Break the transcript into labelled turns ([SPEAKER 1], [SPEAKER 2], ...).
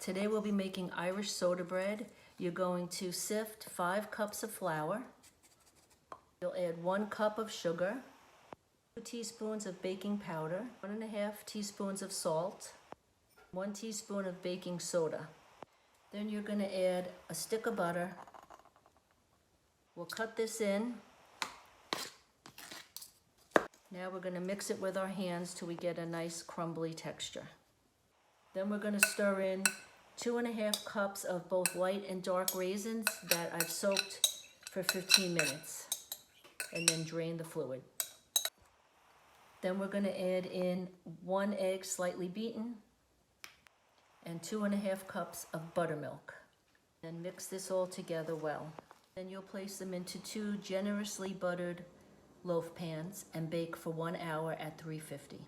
[SPEAKER 1] Today we'll be making Irish soda bread. You're going to sift 5 cups of flour. You'll add 1 cup of sugar, 2 teaspoons of baking powder, 1.5 teaspoons of salt, 1 teaspoon of baking soda. Then you're going to add a stick of butter. We'll cut this in. Now we're going to mix it with our hands till we get a nice crumbly texture. Then we're going to stir in 2.5 cups of both white and dark raisins that I've soaked for 15 minutes, and then drain the fluid. Then we're going to add in 1 egg slightly beaten and 2.5 cups of buttermilk. Then mix this all together well. Then you'll place them into 2 generously buttered loaf pans and bake for 1 hour at 350.